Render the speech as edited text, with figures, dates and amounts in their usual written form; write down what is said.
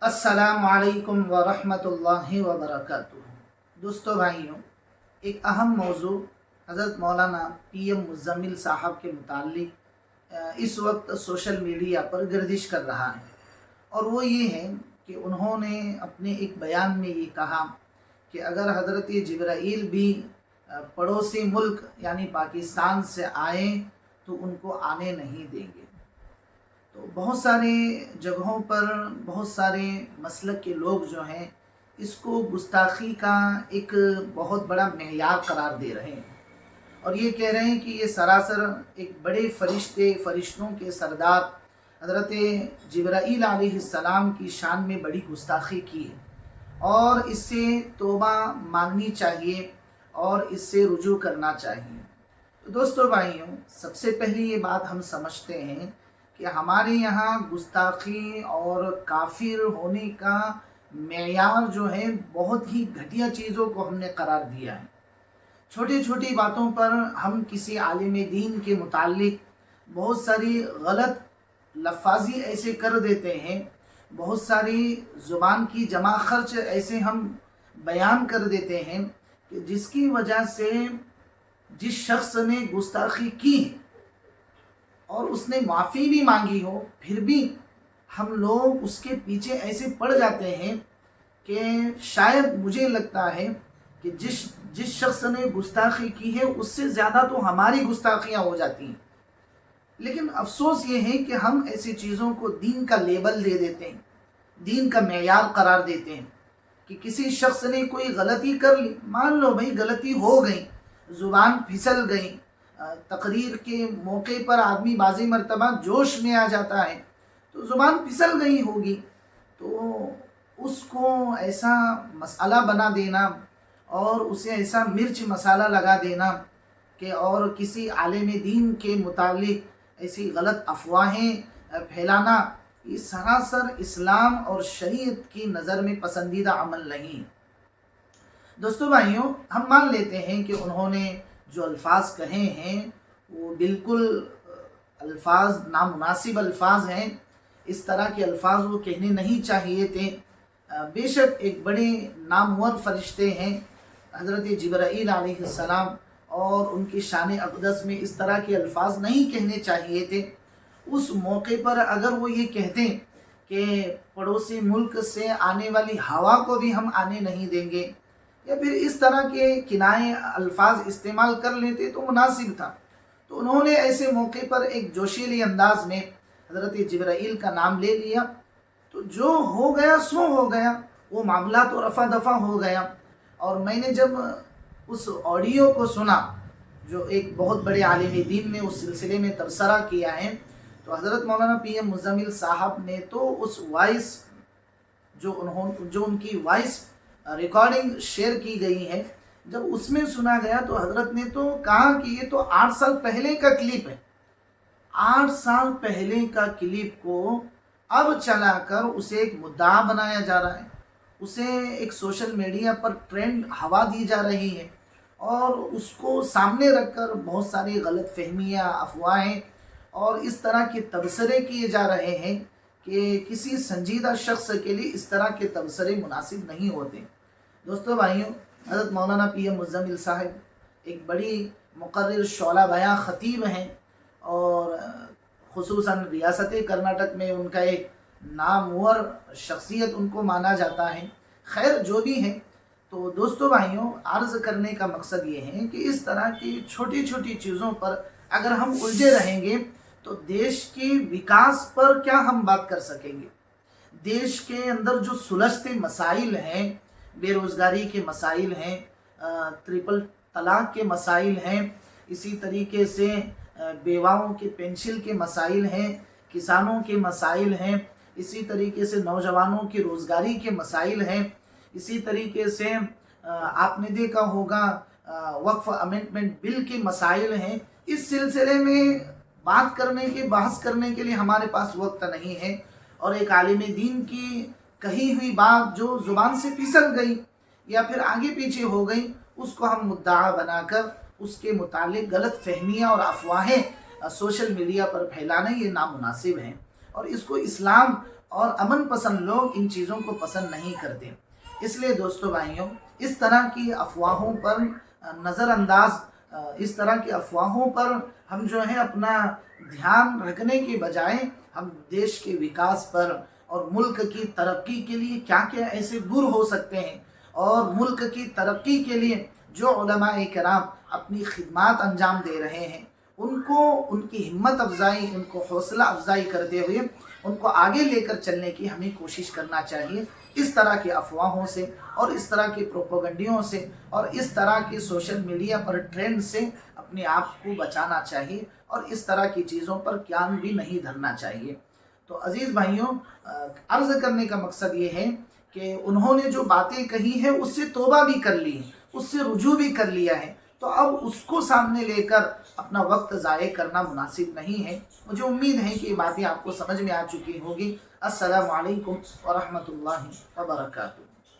अस्सलाम वालेकुम वरहमतुल्लाहि वबरकातुहू। दोस्तों भाइयों, एक अहम मौजू हज़रत मौलाना PM मुज़म्मिल साहब के मुताल्लिक इस वक्त सोशल मीडिया पर गर्दिश कर रहा है, और वो ये है कि उन्होंने अपने एक बयान में ये कहा कि अगर हज़रत जिब्राईल भी पड़ोसी मुल्क यानी पाकिस्तान से आए तो उनको आने नहीं देंगे। तो बहुत सारे जगहों पर बहुत सारे मसलक के लोग जो हैं इसको गुस्ताखी का एक बहुत बड़ा मेयार करार दे रहे हैं, और ये कह रहे हैं कि ये सरासर एक बड़े फरिश्तों के सरदार हज़रत जिब्राईल अलैहिस्सलाम की शान में बड़ी गुस्ताखी की है, और इससे तौबा मांगनी चाहिए और इससे रुजू करना चाहिए। तो दोस्तों भाइयों, सबसे पहली ये बात हम समझते हैं कि हमारे यहाँ गुस्ताखी और काफिर होने का मेयार जो है बहुत ही घटिया चीज़ों को हमने करार दिया है। छोटी छोटी बातों पर हम किसी आलिम दीन के मुताल्लिक बहुत सारी गलत लफ्ज़ी ऐसे कर देते हैं, बहुत सारी ज़ुबान की जमा खर्च ऐसे हम बयान कर देते हैं कि जिसकी वजह से जिस शख्स ने गुस्ताखी की और उसने माफ़ी भी मांगी हो, फिर भी हम लोग उसके पीछे ऐसे पड़ जाते हैं कि शायद मुझे लगता है कि जिस शख्स ने गुस्ताखी की है उससे ज़्यादा तो हमारी गुस्ताखियाँ हो जाती हैं। लेकिन अफसोस ये है कि हम ऐसी चीज़ों को दीन का लेबल दे देते हैं, दीन का मेयार करार देते हैं कि किसी शख्स ने कोई गलती कर ली, मान लो भाई गलती हो गई, ज़ुबान फिसल गई, तकरीर के मौके पर आदमी बाज़ी मरतबा जोश में आ जाता है तो ज़ुबान फिसल गई होगी, तो उसको ऐसा मसाला बना देना और उसे ऐसा मिर्च मसाला लगा देना कि और किसी आलिम दीन के मुतालिक ऐसी गलत अफवाहें फैलाना, ये सरासर इस्लाम और शरीयत की नज़र में पसंदीदा अमल नहीं। दोस्तों भाइयों, हम मान लेते हैं कि उन्होंने जो अल्फाज कहे हैं वो बिल्कुल अल्फाज नामुनासिब अल्फाज हैं, इस तरह के अल्फाज वो कहने नहीं चाहिए थे। बेशक एक बड़े नामवर फरिश्ते हैं हज़रत जिब्राईल अलैहिस्सलाम, और उनकी शान अक़दस में इस तरह के अल्फाज नहीं कहने चाहिए थे। उस मौके पर अगर वो ये कहते कि पड़ोसी मुल्क से आने वाली हवा को भी हम आने नहीं देंगे, या फिर इस तरह के किनाए अल्फाज इस्तेमाल कर लेते तो मुनासिब था। तो उन्होंने ऐसे मौके पर एक जोशीले अंदाज में हज़रत जिब्राईल का नाम ले लिया, तो जो हो गया सो हो गया, वो मामला तो रफ़ा दफ़ा हो गया। और मैंने जब उस ऑडियो को सुना जो एक बहुत बड़े आलिम दीन ने उस सिलसिले में तबसरा किया है, तो हज़रत मौलाना PM मुज़म्मिल साहब ने तो उस वॉइस जो उनकी वॉइस रिकॉर्डिंग शेयर की गई है, जब उसमें सुना गया तो हज़रत ने तो कहा कि ये तो 8 साल पहले का क्लिप है। 8 साल पहले का क्लिप को अब चलाकर उसे एक मुद्दा बनाया जा रहा है, उसे एक सोशल मीडिया पर ट्रेंड हवा दी जा रही है, और उसको सामने रखकर बहुत सारी गलत फहमियाँ, अफवाहें और इस तरह के तबसरे किए जा रहे हैं कि किसी संजीदा शख्स के लिए इस तरह के तबसरे मुनासिब नहीं होते। दोस्तों भाइयों, हज़रत मौलाना PM मुज़म्मिल साहब एक बड़ी मुक़र्रिर शौला बयां ख़तीब हैं, और ख़ुसूसन रियासत कर्नाटक में उनका एक नामवर शख्सियत उनको माना जाता है। खैर जो भी है, तो दोस्तों भाइयों, अर्ज़ करने का मकसद ये है कि इस तरह की छोटी छोटी चीज़ों पर अगर हम उलझे रहेंगे तो देश के विकास पर क्या हम बात कर सकेंगे। देश के अंदर जो सुलझते मसाइल हैं, बेरोज़गारी के मसाइल हैं, ट्रिपल तलाक के मसाइल हैं, इसी तरीके से बेवाओं के पेंशन के मसाइल हैं, किसानों के मसाइल हैं, इसी तरीके से नौजवानों की रोज़गारी के मसाइल हैं, इसी तरीके से आपने देखा होगा वक्फ अमेंडमेंट बिल के मसाइल हैं। इस सिलसिले में बात करने के बहस करने के लिए हमारे पास वक्त नहीं है, और एक आलिम दीन की कही हुई बात जो ज़ुबान से फिसल गई या फिर आगे पीछे हो गई, उसको हम मुद्दा बनाकर उसके मुतालिक गलत फहमियाँ और अफवाहें सोशल मीडिया पर फैलाना ये नामुनासिब हैं, और इसको इस्लाम اور امن پسند لوگ ان چیزوں کو پسند نہیں کرتے۔ اس لیے دوستو بھائیوں، اس طرح کی افواہوں پر نظر انداز، اس طرح کی افواہوں پر ہم جو ہے اپنا دھیان رکھنے کے بجائے ہم دیش کے وکاس پر اور ملک کی ترقی کے لیے کیا کیا ایسے گر ہو سکتے ہیں، اور ملک کی ترقی کے لیے جو علماء کرام اپنی خدمات انجام دے رہے ہیں ان کو، ان کی ہمت افزائی، ان کو حوصلہ افزائی کرتے ہوئے ان کو آگے لے کر چلنے کی ہمیں کوشش کرنا چاہیے۔ اس طرح کی افواہوں سے اور اس طرح کی پروپیگنڈیوں سے اور اس طرح کی سوشل میڈیا پر ٹرینڈ سے اپنے آپ کو بچانا چاہیے، اور اس طرح کی چیزوں پر کان بھی نہیں دھرنا چاہیے۔ تو عزیز بھائیوں، عرض کرنے کا مقصد یہ ہے کہ انہوں نے جو باتیں کہی ہیں اس سے توبہ بھی کر لی ہے، اس سے رجوع بھی کر لیا ہے، تو اب اس کو سامنے لے کر اپنا وقت ضائع کرنا مناسب نہیں ہے۔ مجھے امید ہے کہ یہ باتیں آپ کو سمجھ میں آ چکی ہوگی۔ السلام علیکم ورحمۃ اللہ وبرکاتہ۔